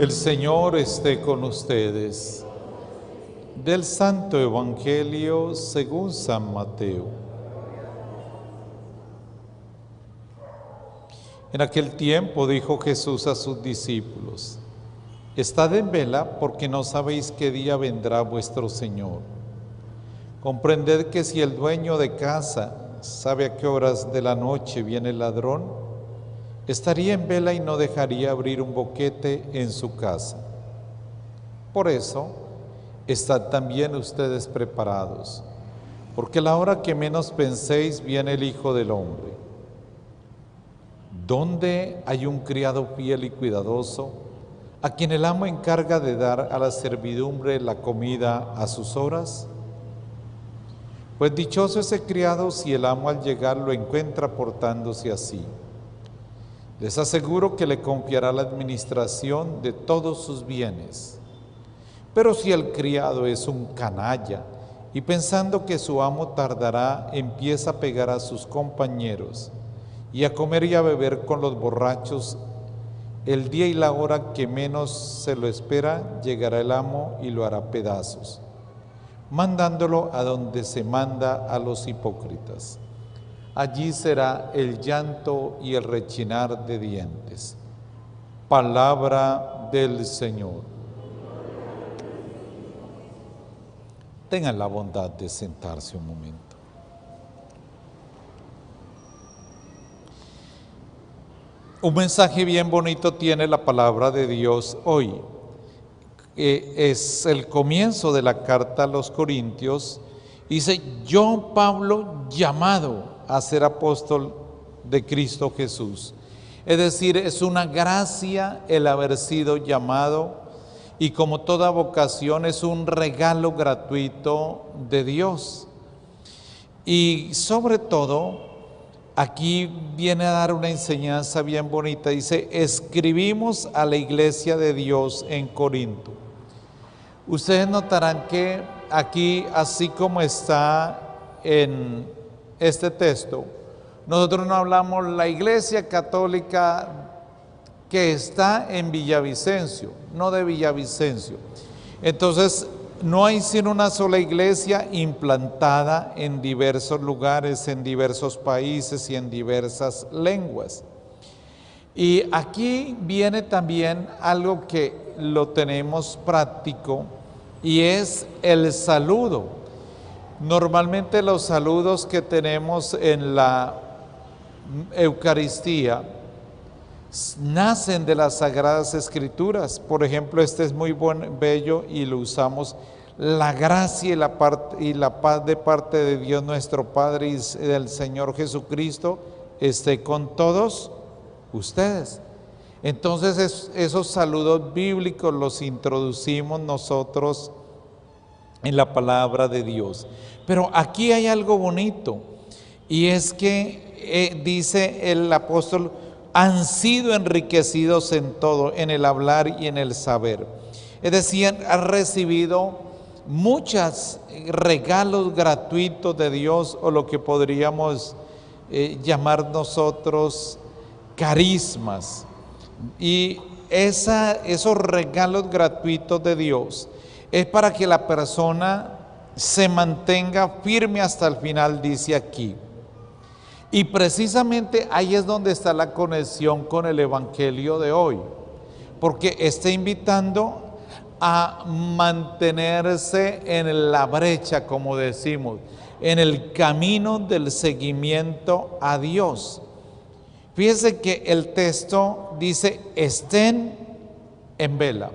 El Señor esté con ustedes. Del Santo Evangelio según San Mateo. En aquel tiempo dijo Jesús a sus discípulos: Estad en vela, porque no sabéis qué día vendrá vuestro Señor. Comprended que si el dueño de casa sabe a qué horas de la noche viene el ladrón, estaría en vela y no dejaría abrir un boquete en su casa. Por eso, estad también ustedes preparados, porque a la hora que menos penséis viene el Hijo del Hombre. ¿Dónde hay un criado fiel y cuidadoso, a quien el amo encarga de dar a la servidumbre la comida a sus horas? Pues dichoso ese criado si el amo al llegar lo encuentra portándose así. Les aseguro que le confiará la administración de todos sus bienes. Pero si el criado es un canalla y pensando que su amo tardará, empieza a pegar a sus compañeros y a comer y a beber con los borrachos, el día y la hora que menos se lo espera, llegará el amo y lo hará pedazos, mandándolo a donde se manda a los hipócritas. Allí será el llanto y el rechinar de dientes. Palabra del Señor. Tengan la bondad de sentarse un momento. Un mensaje bien bonito tiene la palabra de Dios hoy. Es el comienzo de la carta a los Corintios. Dice: yo, Pablo, llamado a ser apóstol de Cristo Jesús. Es decir, es una gracia el haber sido llamado, y como toda vocación es un regalo gratuito de Dios. Y sobre todo, aquí viene a dar una enseñanza bien bonita. Dice: escribimos a la iglesia de Dios en Corinto. Ustedes notarán que aquí, así como está en este texto, nosotros no hablamos la iglesia católica que está en Villavicencio, no de Villavicencio. Entonces, no hay sino una sola iglesia implantada en diversos lugares, en diversos países y en diversas lenguas. Y aquí viene también algo que lo tenemos práctico, y es el saludo. Normalmente los saludos que tenemos en la Eucaristía nacen de las Sagradas Escrituras. Por ejemplo, este es muy bello y lo usamos: la gracia y la paz de parte de Dios nuestro Padre y del Señor Jesucristo esté con todos ustedes. Entonces esos saludos bíblicos los introducimos nosotros en la palabra de Dios. Pero aquí hay algo bonito, y es que dice el apóstol: han sido enriquecidos en todo, en el hablar y en el saber. Es decir, han recibido muchos regalos gratuitos de Dios, o lo que podríamos llamar nosotros carismas. Y esos regalos gratuitos de Dios es para que la persona se mantenga firme hasta el final, dice aquí. Y precisamente ahí es donde está la conexión con el Evangelio de hoy, porque está invitando a mantenerse en la brecha, como decimos, en el camino del seguimiento a Dios. Fíjense que el texto dice: estén en vela.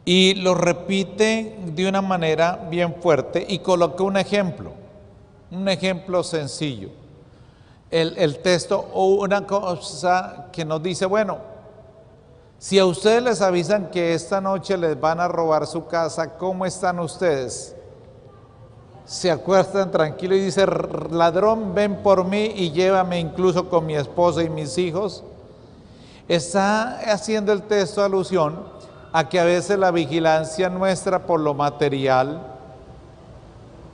Y lo repite de una manera bien fuerte y coloca un ejemplo sencillo. El texto, o una cosa que nos dice: bueno, si a ustedes les avisan que esta noche les van a robar su casa, ¿cómo están ustedes? Se acuestan tranquilos y dicen: ladrón, ven por mí y llévame incluso con mi esposa y mis hijos. Está haciendo el texto alusión a que a veces la vigilancia nuestra por lo material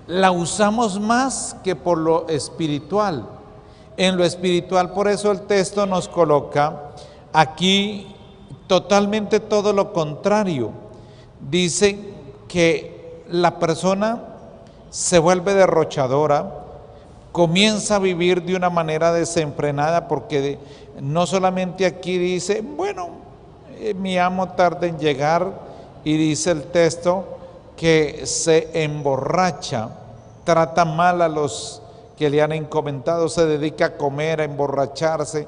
la usamos más que por lo espiritual. En lo espiritual, por eso el texto nos coloca aquí totalmente todo lo contrario. Dice que la persona se vuelve derrochadora, comienza a vivir de una manera desenfrenada, porque no solamente aquí dice, bueno, mi amo tarda en llegar, y dice el texto que se emborracha, trata mal a los que le han encomendado, se dedica a comer, a emborracharse,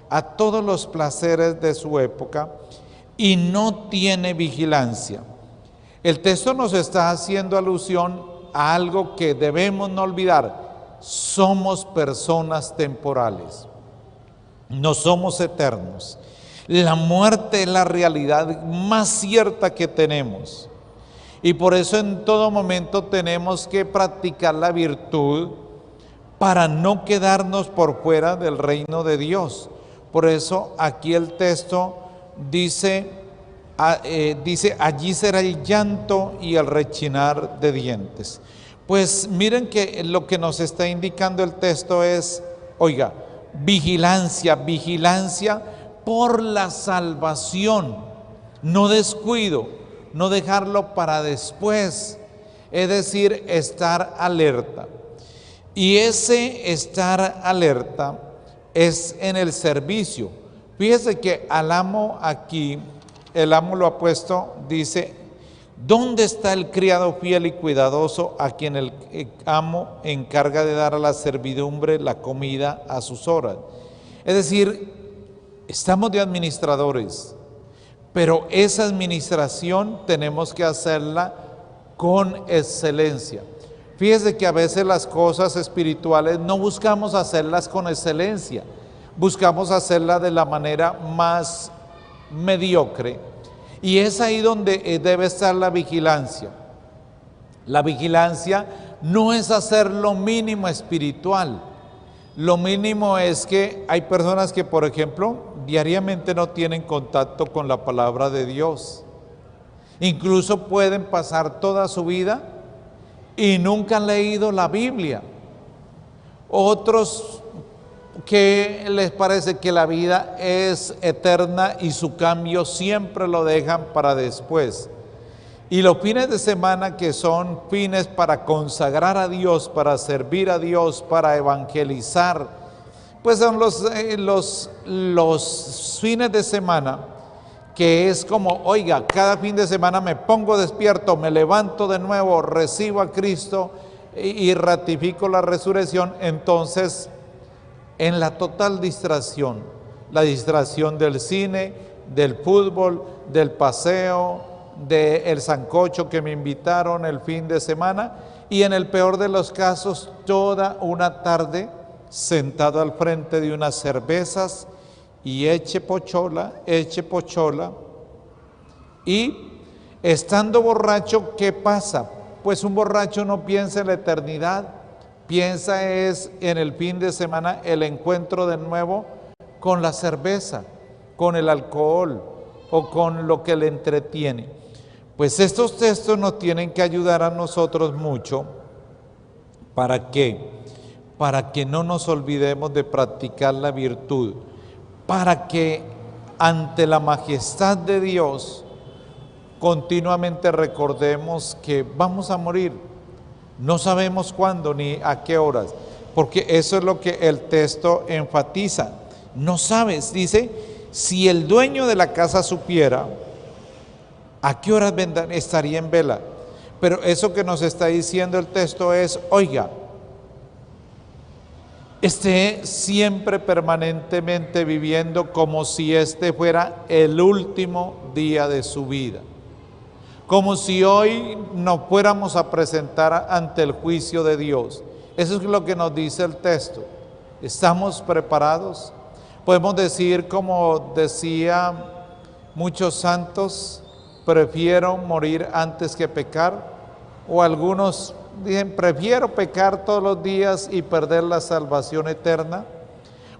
a todos los placeres de su época, y no tiene vigilancia. El texto nos está haciendo alusión a algo que debemos no olvidar. Somos personas temporales, no somos eternos. La muerte es la realidad más cierta que tenemos, y por eso en todo momento tenemos que practicar la virtud para no quedarnos por fuera del reino de Dios. Por eso aquí el texto dice, allí será el llanto y el rechinar de dientes. Pues miren que lo que nos está indicando el texto es, oiga, vigilancia, vigilancia por la salvación, no descuido, no dejarlo para después, es decir, estar alerta. Y ese estar alerta es en el servicio. Fíjese que al amo aquí, el amo lo ha puesto, dice, ¿dónde está el criado fiel y cuidadoso a quien el amo encarga de dar a la servidumbre la comida a sus horas? Es decir, estamos de administradores, pero esa administración tenemos que hacerla con excelencia. Fíjese que a veces las cosas espirituales no buscamos hacerlas con excelencia, buscamos hacerlas de la manera más mediocre. Y es ahí donde debe estar la vigilancia. La vigilancia no es hacer lo mínimo espiritual. Lo mínimo es que hay personas que, por ejemplo, diariamente no tienen contacto con la palabra de Dios. Incluso pueden pasar toda su vida y nunca han leído la Biblia. Otros que les parece que la vida es eterna y su cambio siempre lo dejan para después. Y los fines de semana, que son fines para consagrar a Dios, para servir a Dios, para evangelizar, pues son los fines de semana que es como, oiga, cada fin de semana me pongo despierto, me levanto de nuevo, recibo a Cristo y ratifico la resurrección. Entonces, en la total distracción, la distracción del cine, del fútbol, del paseo, del sancocho que me invitaron el fin de semana, y en el peor de los casos, toda una tarde sentado al frente de unas cervezas y eche pochola, y estando borracho, ¿qué pasa? Pues un borracho no piensa en la eternidad, piensa es en el fin de semana, el encuentro de nuevo con la cerveza, con el alcohol o con lo que le entretiene. Pues estos textos nos tienen que ayudar a nosotros mucho. ¿Para qué? Para que no nos olvidemos de practicar la virtud, para que ante la majestad de Dios continuamente recordemos que vamos a morir. No sabemos cuándo ni a qué horas, porque eso es lo que el texto enfatiza. No sabes, dice, si el dueño de la casa supiera a qué horas estaría en vela. Pero eso que nos está diciendo el texto es, oiga, esté siempre permanentemente viviendo como si este fuera el último día de su vida. Como si hoy nos fuéramos a presentar ante el juicio de Dios. Eso es lo que nos dice el texto. ¿Estamos preparados? Podemos decir, como decía muchos santos, prefiero morir antes que pecar. O algunos dicen, prefiero pecar todos los días y perder la salvación eterna.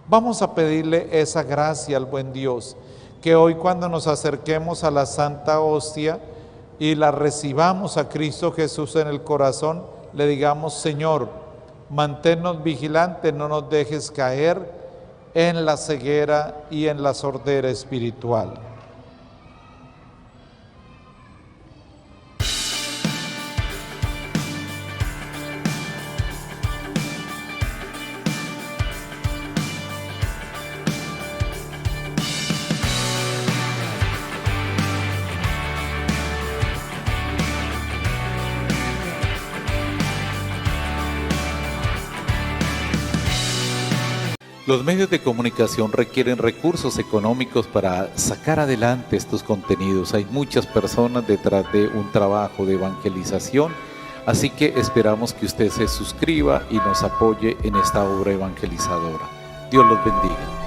Vamos a pedirle esa gracia al buen Dios, que hoy cuando nos acerquemos a la Santa Hostia y la recibamos a Cristo Jesús en el corazón, le digamos, Señor, manténnos vigilantes, no nos dejes caer en la ceguera y en la sordera espiritual. Los medios de comunicación requieren recursos económicos para sacar adelante estos contenidos. Hay muchas personas detrás de un trabajo de evangelización, así que esperamos que usted se suscriba y nos apoye en esta obra evangelizadora. Dios los bendiga.